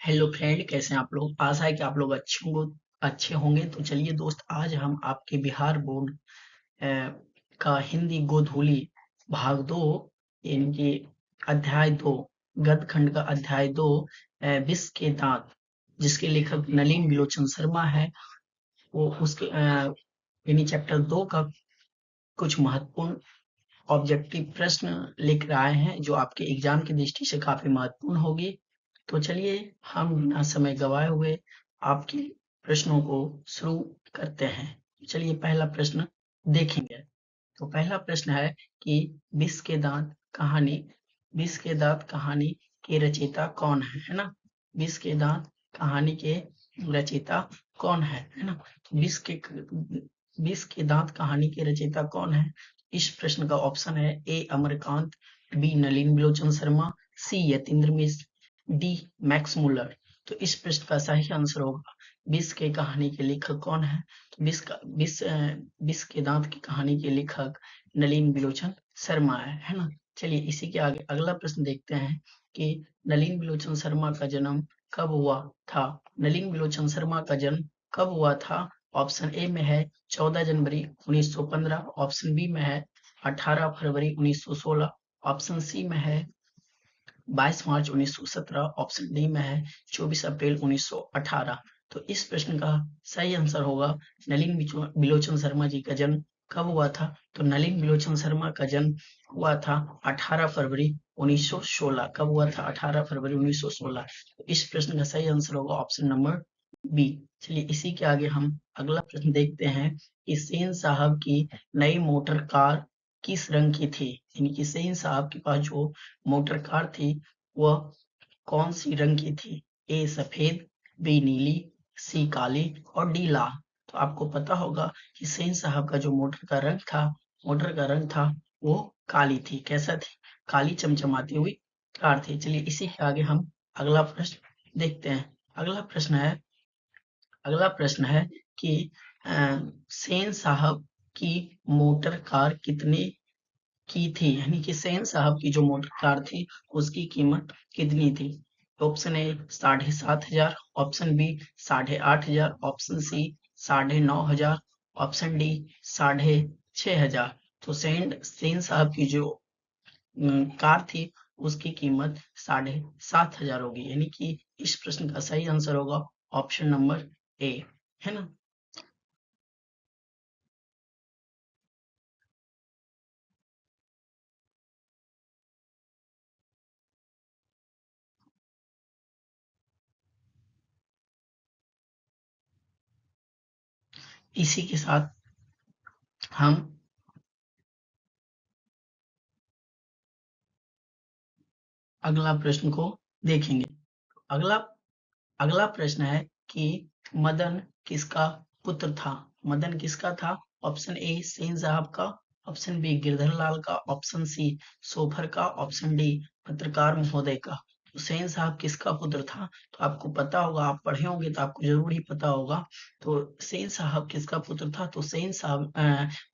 Hello friend, कैसे हैं आप लोग। आशा है कि आप लोग अच्छे होंगे। तो चलिए दोस्त, आज हम आपके बिहार बोर्ड का हिंदी गोधूली भाग 2 यानी कि अध्याय 2 गद्य खंड का अध्याय 2 विष के दांत, जिसके लेखक नलिन बिलोचन शर्मा है, वो उसके यानी चैप्टर 2 का कुछ महत्वपूर्ण ऑब्जेक्टिव प्रश्न लेकर आए हैं, जो आपके एग्जाम की दृष्टि से काफी महत्वपूर्ण होगी। तो चलिए, हम बिना समय गवाए हुए आपके प्रश्नों को शुरू करते हैं। चलिए, पहला प्रश्न देखेंगे। तो पहला प्रश्न है कि विष के दांत कहानी विष के दांत कहानी के रचयिता कौन है ना। विष के दांत कहानी के रचयिता कौन है ना। तो विष के दांत कहानी के रचयिता कौन है। इस प्रश्न का ऑप्शन है ए अमरकांत, बी नलिन बिलोचन शर्मा, सी यतीन्द्र मिश्र, डी मैक्स मुलर। तो इस प्रश्न का सही आंसर होगा विष के कहानी के लेखक कौन है। तो विष के दांत की कहानी के लेखक नलिन बिलोचन शर्मा है ना। चलिए, इसी के आगे अगला प्रश्न देखते हैं कि नलिन बिलोचन शर्मा का जन्म कब हुआ था। नलिन बिलोचन शर्मा का जन्म कब हुआ था। ऑप्शन ए में है 14 जनवरी 1915, ऑप्शन बी में है 18 फरवरी 1916, ऑप्शन सी में है 22 मार्च 1917, ऑप्शन डी में है 24 अप्रैल 1918। तो इस प्रश्न का सही आंसर होगा नलिन बिलोचन शर्मा जी का जन्म कब हुआ था। तो नलिन बिलोचन शर्मा का जन्म हुआ था 18 फरवरी 1916। कब हुआ था? 18 फरवरी 1916। तो इस प्रश्न का सही आंसर होगा ऑप्शन नंबर बी। चलिए, इसी के आगे हम अगला प्रश्न देखते हैं कि सेन साहब की नई मोटर कार किस रंग की थी। यानी कि सेन साहब के पास जो मोटर कार थी वह कौन सी रंग की थी। ए सफेद, बी नीली, सी काली और डी लाल। तो आपको पता होगा कि सेन साहब का जो मोटर का रंग था वो काली थी। कैसा थी? काली चमचमाती हुई कार थी। चलिए, इसी के आगे हम अगला प्रश्न देखते हैं। अगला प्रश्न है कि सेन साहब की मोटर कार कितने की थी। यानी कि सेन साहब की जो मोटर कार थी उसकी कीमत कितनी थी। Option A 7,500, option B 8,500, option C 9,500, option D 6,500। तो सेन साहब की जो कार थी उसकी कीमत 7,500 होगी। यानी कि इस प्रश्न का सही आंसर होगा ऑप्शन नंबर ए, है ना। इसी के साथ हम अगला प्रश्न को देखेंगे। अगला अगला प्रश्न है कि मदन किसका पुत्र था। मदन किसका था। ऑप्शन ए सेन साहब का, ऑप्शन बी गिरधर लाल का, ऑप्शन सी सोफर का, ऑप्शन डी पत्रकार महोदय का। तो सेन साहब किसका पुत्र था। तो आपको पता होगा, आप पढ़े होंगे तो आपको जरूर ही पता होगा। तो सेन साहब किसका पुत्र था। तो सेन साहब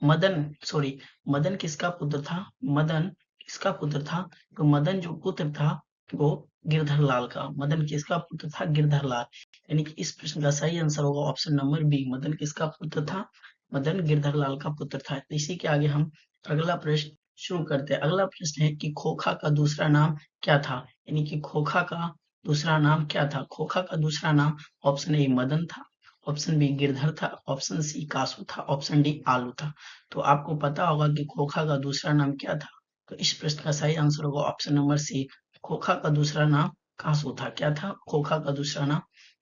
मदन किसका पुत्र था। मदन किसका पुत्र था। तो मदन जो पुत्र था वो गिरधर लाल का। मदन किसका पुत्र था। गिरधर लाल। यानी कि इस प्रश्न का सही आंसर होगा ऑप्शन नंबर बी। मदन किसका पुत्र था। मदन गिरधर लाल का पुत्र था। इसी के आगे हम अगला प्रश्न शुरू करते हैं। अगला प्रश्न है कि खोखा का दूसरा नाम क्या था। यानी कि खोखा का दूसरा नाम क्या था। खोखा का दूसरा नाम ऑप्शन ए मदन था, ऑप्शन बी गिरधर था, ऑप्शन सी कासू था, ऑप्शन डी आलू था। तो आपको पता होगा कि खोखा का दूसरा नाम क्या था। तो इस प्रश्न का सही आंसर होगा ऑप्शन नंबर सी। खोखा का दूसरा नाम कासू था। क्या था? खोखा का दूसरा नाम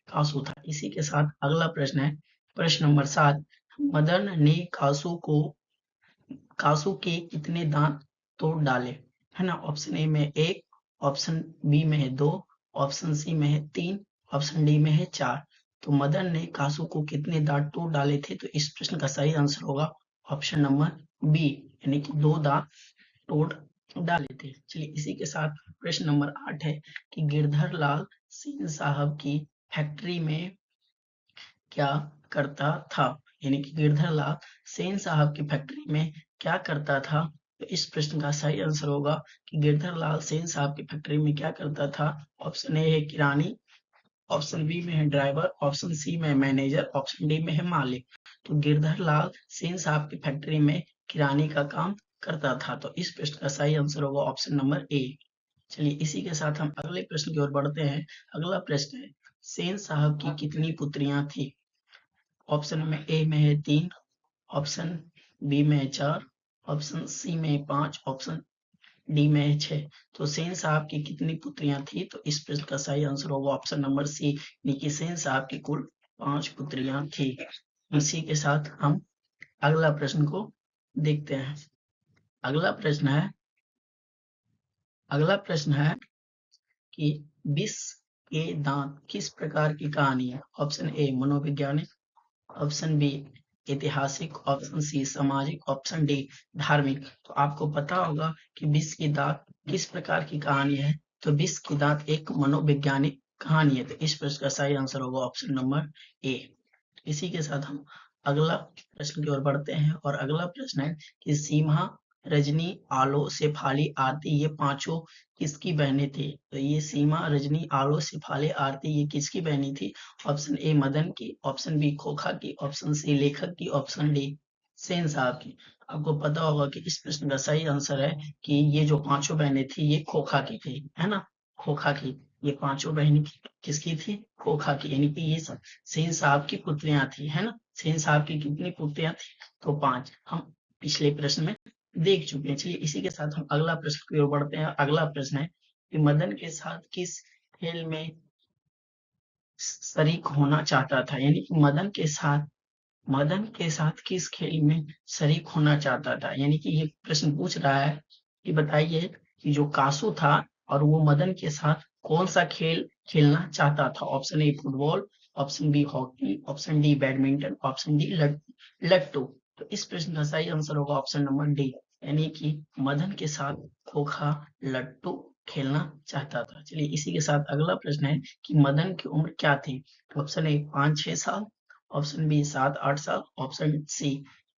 कासू था। इसी के साथ अगला प्रश्न है प्रश्न नंबर 7। मदन ने कासू के कितने दांत तोड़ डाले, है ना। ऑप्शन ए में 1, ऑप्शन बी में है 2, ऑप्शन सी में है 3, ऑप्शन डी में है 4। तो मदन ने कासू को कितने दांत तोड़ डाले थे। तो इस प्रश्न का सही आंसर होगा ऑप्शन नंबर बी, यानी कि 2 दांत तोड़ डाले थे। चलिए, इसी के साथ प्रश्न नंबर 8 है कि गिरधर लाल सिंह साहब की फैक्ट्री में क्या करता था। यानी कि गिरधर लाल सेन साहब की फैक्ट्री में क्या करता था। तो इस प्रश्न का सही आंसर होगा कि गिरधर लाल सेन साहब की फैक्ट्री में क्या करता था। ऑप्शन ए है किरानी, ऑप्शन बी में है ड्राइवर, ऑप्शन सी में मैनेजर, ऑप्शन डी में है मालिक। तो गिरधर लाल सेन साहब की फैक्ट्री में किराने का काम करता था। तो इस प्रश्न का सही आंसर होगा ऑप्शन नंबर ए। चलिए इसी के साथ हम अगले प्रश्न की ओर बढ़ते हैं। अगला प्रश्न है, सेन साहब की कितनी पुत्रियां थी? ऑप्शन में ए में है 3, ऑप्शन बी में है 4, ऑप्शन सी में है 5, ऑप्शन डी में है 6। तो सेन साहब की कितनी पुत्रियां थी? तो इस प्रश्न का सही आंसर होगा ऑप्शन नंबर सी, यानी कि सेन साहब की कुल 5 पुत्रियां थी। इसी के साथ हम अगला प्रश्न को देखते हैं। अगला प्रश्न है कि विष के दांत किस प्रकार की कहानी है? ऑप्शन ए मनोवैज्ञानिक, ऑप्शन बी ऐतिहासिक, ऑप्शन सी सामाजिक, ऑप्शन डी धार्मिक। तो आपको पता होगा कि विष की दांत किस प्रकार की कहानी है? तो विष की दांत एक मनोवैज्ञानिक कहानी है। तो इस प्रश्न का सही आंसर होगा ऑप्शन नंबर ए। इसी के साथ हम अगला प्रश्न की ओर बढ़ते हैं और अगला प्रश्न है कि सीमा, रजनी, आलो, शेफाली, आरती ये पांचों किसकी बहनें थी? तो ये सीमा, रजनी, आलो, शेफाली, आरती ये किसकी बहनें थी? ऑप्शन ए मदन की, ऑप्शन बी खोखा की, ऑप्शन सी लेखक की, ऑप्शन डी सेन साहब की। आपको पता होगा कि इस प्रश्न का सही आंसर है कि ये जो पांचों बहनें थी ये खोखा की थी, है ना, खोखा की। ये पांचों बहनें किसकी थी? खोखा की, यानी कि ये सब सेन साहब की पुत्रियां थी, है ना। सेन साहब की कितनी पुत्रियां थी? तो 5। हम पिछले प्रश्न में देख चुके हैं। चलिए इसी के साथ हम अगला प्रश्न की ओर बढ़ते हैं। अगला प्रश्न है कि मदन के साथ किस खेल में शरीक होना चाहता था? यानी कि मदन के साथ किस खेल में शरीक होना चाहता था? यानी कि ये प्रश्न पूछ रहा है कि बताइए कि जो कासू था और वो मदन के साथ कौन सा खेल खेलना चाहता था? Option A football, option B hockey, option D badminton, option D लट्टू। तो इस प्रश्न का सही आंसर होगा ऑप्शन नंबर डी, यानी कि मदन के साथ खोखा लट्टू खेलना चाहता था। चलिए इसी के साथ अगला प्रश्न है कि मदन की उम्र क्या थी? ऑप्शन ए 5-6 साल, ऑप्शन बी 7-8 साल, ऑप्शन सी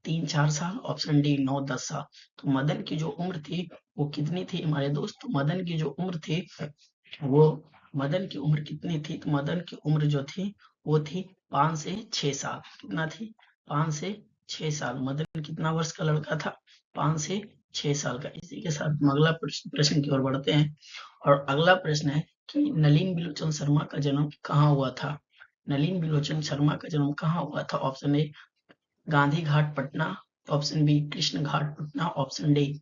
3-4 साल, ऑप्शन डी 9-10 साल। तो मदन की जो उम्र थी वो कितनी थी हमारे दोस्त? तो मदन की जो उम्र थी वो मदन की उम्र कितनी थी? तो मदन की उम्र जो थी वो थी 5 से 6 साल। कितना थी? 5 से 6 साल। मदन कितना वर्ष का लड़का था? 5 से 6 साल का। इसी के साथ हम अगला प्रश्न की ओर बढ़ते हैं और अगला प्रश्न है कि नलिन बिलोचन शर्मा का जन्म कहाँ हुआ था? नलिन बिलोचन शर्मा का जन्म कहाँ हुआ था? Option A Gandhi Ghat Patna, option B Krishna Ghat Patna, option D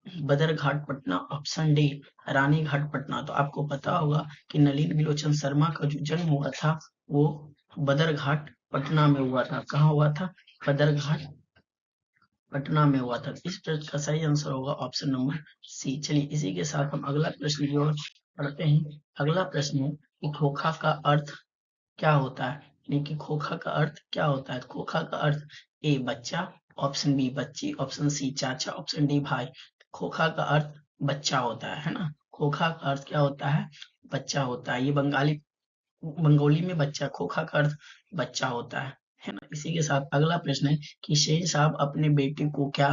Badar Ghat Patna, option D Rani Ghat Patna. तो आपको पता होगा कि नलिन बिलोचन शर्मा का जो जन्म हुआ था वो बदर घाट पटना में हुआ था। कहाँ हुआ था? बदर घाट पटना में हुआ था। इस प्रश्न का सही आंसर होगा ऑप्शन नंबर सी। चलिए इसी के साथ हम अगला प्रश्न की ओर बढ़ते हैं। अगला प्रश्न है कि खोखा का अर्थ क्या होता है? यानी कि खोखा का अर्थ क्या होता है? खोखा का अर्थ ए बच्चा, ऑप्शन बी बच्ची, ऑप्शन सी चाचा, ऑप्शन डी भाई। खोखा का अर्थ बच्चा होता है ना। खोखा का अर्थ क्या होता है? बच्चा होता है। ये बंगाली में बच्चा, खोखा का अर्थ बच्चा होता है ना। इसी के साथ अगला प्रश्न है कि शेर साहब अपने बेटे को क्या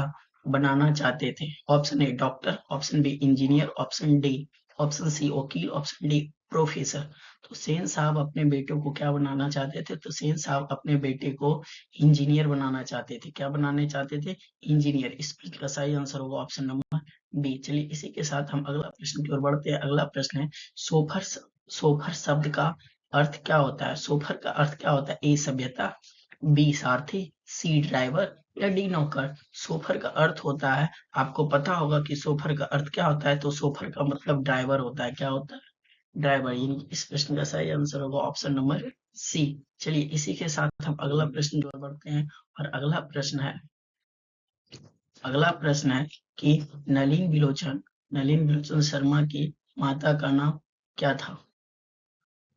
बनाना चाहते थे? Option A doctor, option B engineer, option D option C वकील, ऑप्शन डी प्रोफेसर। तो सेन साहब अपने बेटे को क्या बनाना चाहते थे? तो सेन साहब अपने बेटे को इंजीनियर बनाना चाहते थे। क्या बनाने चाहते थे? इंजीनियर। इस प्रश्न का सही आंसर होगा ऑप्शन नंबर बी। चलिए इसी के साथ हम अगला प्रश्न की ओर बढ़ते हैं। अगला प्रश्न है सोफर सोफर शब्द का अर्थ क्या होता है? सोफर का अर्थ क्या होता है? ए सभ्यता, बी सारथी, सी ड्राइवर या डी नौकर। सोफर का अर्थ होता है, आपको पता होगा कि सोफर का अर्थ क्या होता है? तो सोफर का मतलब ड्राइवर होता है। क्या होता है? ड्राइवर। यानी कि इस प्रश्न का सही आंसर होगा ऑप्शन नंबर सी। चलिए इसी के साथ हम अगला प्रश्न की ओर बढ़ते हैं और अगला प्रश्न है कि नलिन बिलोचन शर्मा की माता का नाम क्या था?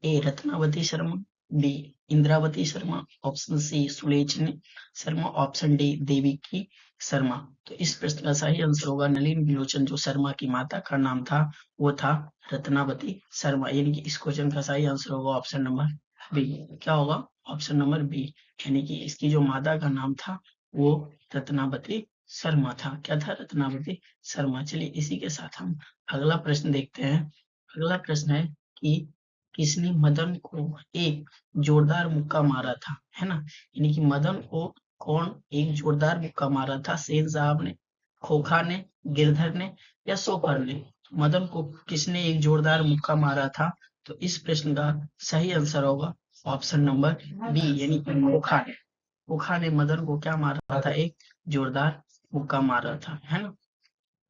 A Ratnavati Sharma, B Indravati Sharma, option C Sulochana Sharma, option D Deviki Sharma. तो इस प्रश्न का सही आंसर होगा नलिन बिलोचन जो शर्मा की माता का नाम था वो था रत्नावती शर्मा। यानी कि इस क्वेश्चन का सही आंसर होगा ऑप्शन नंबर बी। क्या होगा? Option number B. यानी कि इसकी जो माता का नाम था वो रत्नावती शर्मा था। क्या था? रत्नावती शर्मा। चलिए इसी के साथ हम अगला प्रश्न देखते हैं। अगला प्रश्न है कि किसने मदन को एक जोरदार मुक्का मारा था, है ना? यानी कि मदन को कौन एक जोरदार मुक्का मारा था? सेन साहब ने, खोखा ने, गिरधर ने या सोफर ने? मदन को किसने एक जोरदार मुक्का मारा था? तो इस प्रश्न का सही आंसर होगा ऑप्शन नंबर बी, यानी कि खोखा ने। खोखा ने मदन को क्या मारा था? एक जोरदार मुक्का मारा था, है ना?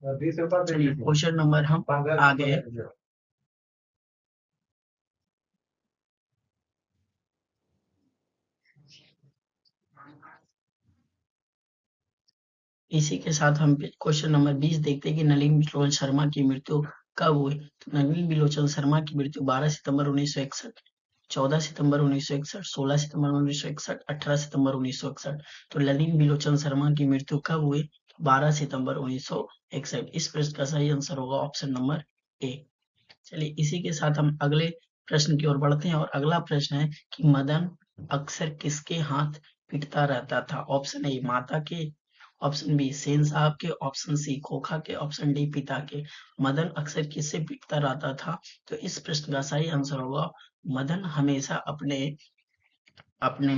चलिए क्वेश्चन नंबर हम आ गए। इसी के साथ हम क्वेश्चन नंबर 20 देखते हैं कि नलिनी बिलोचन शर्मा की मृत्यु कब हुई? तो नलिनी बिलोचन शर्मा की मृत्यु 12 सितंबर 1961, 14 सितंबर 1961, 16 सितंबर 1961, 18 सितंबर 1961। तो नलिनी बिलोचन शर्मा की मृत्यु कब हुई? 12 सितंबर 1961। इस प्रश्न का सही आंसर होगा ऑप्शन नंबर ए। चलिए इसी के साथ हम अगले प्रश्न की ओर बढ़ते हैं और अगला प्रश्न है कि मदन अक्सर किसके हाथ पीटता रहता था? ऑप्शन ए माता के, ऑप्शन बी सेन साहब के, ऑप्शन सी खोखा के, ऑप्शन डी पिता के। मदन अक्सर किससे पीटता रहता था? तो इस प्रश्न का सही आंसर होगा मदन हमेशा अपने अपने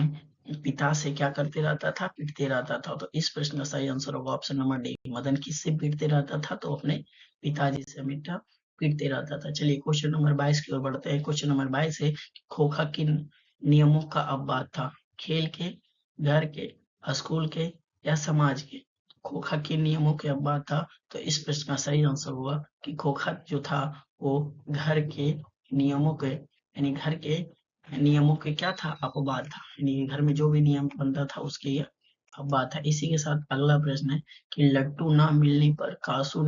पिता से क्या करते रहता था? पीटते रहता था। तो इस प्रश्न का सही आंसर होगा ऑप्शन नंबर डी, मदन किससे पीटते रहता था? तो अपने पिताजी से हमेशा पीटते रहता था। चलिए क्वेश्चन नंबर 22 की ओर बढ़ते हैं। क्वेश्चन नंबर 22 है खोखा किन नियमों का अपवाद था? खेल के, घर के, स्कूल के या समाज के? खोखा किन नियमों के अपवाद था? तो इस प्रश्न का सही आंसर होगा कि खोखा जो था वो घर के नियमों के, यानी घर के नियमों के क्या था? अपवाद था। यानी घर में जो भी नियम बनता था उसके ये अपवाद था। इसी के साथ अगला प्रश्न है कि लट्टू ना मिलने पर कासू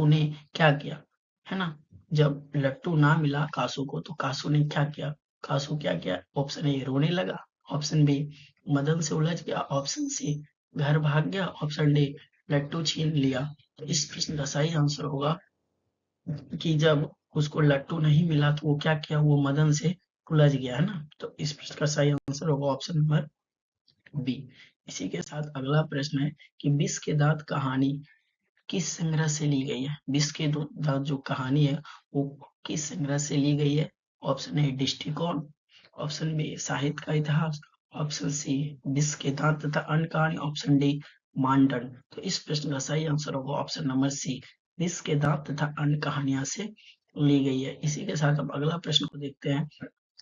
ने क्या किया? है ना? जब लट्टू ना मिला कासू को तो कासू ने क्या किया? कासू क्या किया? ऑप्शन ए रोने लगा, ऑप्शन बी मदन से उलझ गया, ऑप्शन सी घर भाग गया, ऑप्शन डी लट्टू छीन लिया। तो इस प्रश्न का सही आंसर होगा कि जब उसको लट्टू नहीं मिला तो वो क्या किया? वो मदन से उलझ गया, है ना? तो इस प्रश्न का सही आंसर होगा ऑप्शन नंबर बी। इसी के साथ अगला प्रश्न है कि विष के दांत कहानी किस संग्रह से ली गई है? विष के दांत जो कहानी है वो किस संग्रह से ली गई है? ऑप्शन ए दृष्टिकोण, ऑप्शन बी साहित्य का इतिहास, ऑप्शन सी विष के दांत तथा अन्य कहानी, ऑप्शन डी मानदंड। तो इस प्रश्न का सही आंसर होगा ऑप्शन नंबर सी, विष के दांत तथा अन्य कहानियां से ली गई है। इसी के साथ अब अगला प्रश्न को देखते हैं।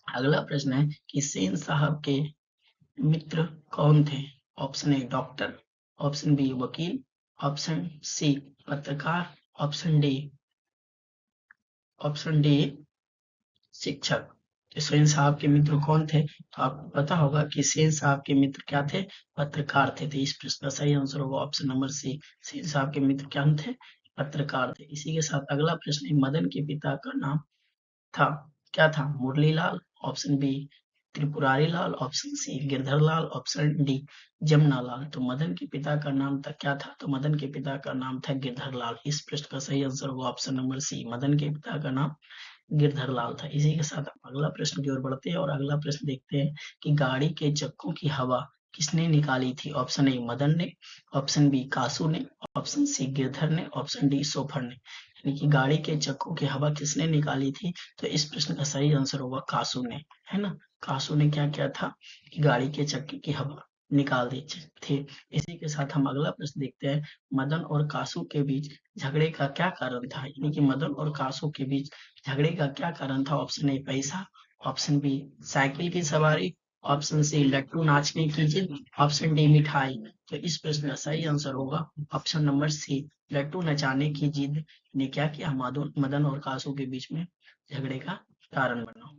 अगला प्रश्न है कि सेन साहब के मित्र कौन थे? Option A doctor, option B वकील, ऑप्शन सी पत्रकार, ऑप्शन डी शिक्षक। तो सेन साहब के मित्र कौन थे? तो आपको पता होगा कि सेन साहब के मित्र क्या थे? पत्रकार थे। तो इस प्रश्न का सही आंसर होगा ऑप्शन नंबर सी, सेन साहब के मित्र क्या थे? पत्रकार थे। इसी के साथ अगला प्रश्न है मदन के पिता का नाम था क्या था? मुरली लाल, ऑप्शन बी त्रिपुरारी लाल, ऑप्शन सी गिरधर लाल, ऑप्शन डी जमुना लाल। तो मदन के पिता का नाम था क्या था? तो मदन के पिता का नाम था गिरधर लाल। इस प्रश्न का सही आंसर होगा ऑप्शन नंबर सी, मदन के पिता का नाम गिरधर लाल था। इसी के साथ अगला प्रश्न की ओर बढ़ते हैं और अगला प्रश्न देखते हैं कि गाड़ी के चक्कों की हवा किसने निकाली थी? ऑप्शन ए मदन ने, ऑप्शन बी कासू ने, ऑप्शन सी गिरधर ने, ऑप्शन डी सोफर ने। यानी कि गाड़ी के चक्कों की हवा किसने निकाली थी? तो इस प्रश्न का सही आंसर होगा कासू ने, है ना? कासू ने क्या किया था कि गाड़ी के चक्के की हवा निकाल दी थी। इसी के साथ हम अगला प्रश्न देखते हैं मदन और कासू के बीच झगड़े का क्या कारण था? यानी कि मदन और कासू के बीच झगड़े का क्या कारण था? ऑप्शन ए पैसा, ऑप्शन बी साइकिल की सवारी, ऑप्शन सी लट्टू नाचने की जिद, ऑप्शन डी मिठाई। तो इस प्रश्न का सही आंसर होगा ऑप्शन नंबर सी, लट्टू नचाने की जिद ने क्या किया? मदन और कासू के बीच में झगड़े का कारण बना।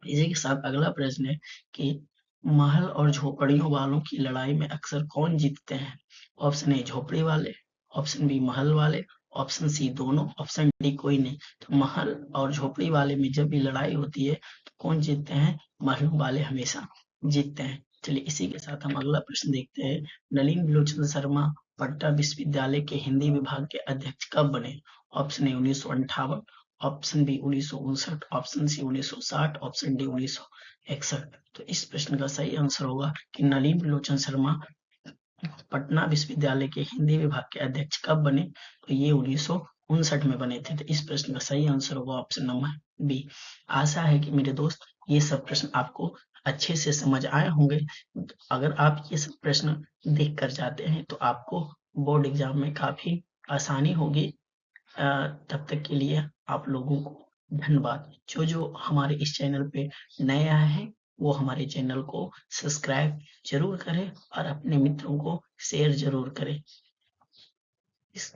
इसी के साथ अगला प्रश्न है कि महल और झोपड़ियों वालों की लड़ाई में अक्सर कौन जीतते हैं? ऑप्शन ए झोपड़ी वाले, ऑप्शन बी महल वाले, ऑप्शन सी दोनों, ऑप्शन डी कोई नहीं। तो महल और झोपड़ी वाले में जब भी लड़ाई होती है तो कौन जीतते हैं? महल वाले हमेशा जीतते हैं। चलिए इसी के साथ हम अगला प्रश्न देखते हैं नलिनी बिलोचन शर्मा पटना विश्वविद्यालय के हिंदी विभाग के अध्यक्ष कब बने? Option A 1958, option B 1959, option C 1960, option D 1961। तो इस प्रश्न का सही आंसर होगा कि नलिनी बिलोचन शर्मा पटना विश्वविद्यालय के हिंदी विभाग के अध्यक्ष कब बने? तो ये 1959 में बने थे। तो इस प्रश्न का सही आंसर होगा ऑप्शन नंबर भी। आशा है कि मेरे दोस्त ये सब प्रश्न आपको अच्छे से समझ आए होंगे। अगर आप ये सब प्रश्न देख कर जाते हैं तो आपको बोर्ड एग्जाम में काफ़ी आसानी होगी। तब तक के लिए आप लोगों को धन्यवाद। जो हमारे इस चैनल पे नए आए हैं वो हमारे चैनल को सब्सक्राइब ज़रूर करें और अपने मित्रों को शेयर ज़रूर करें। इस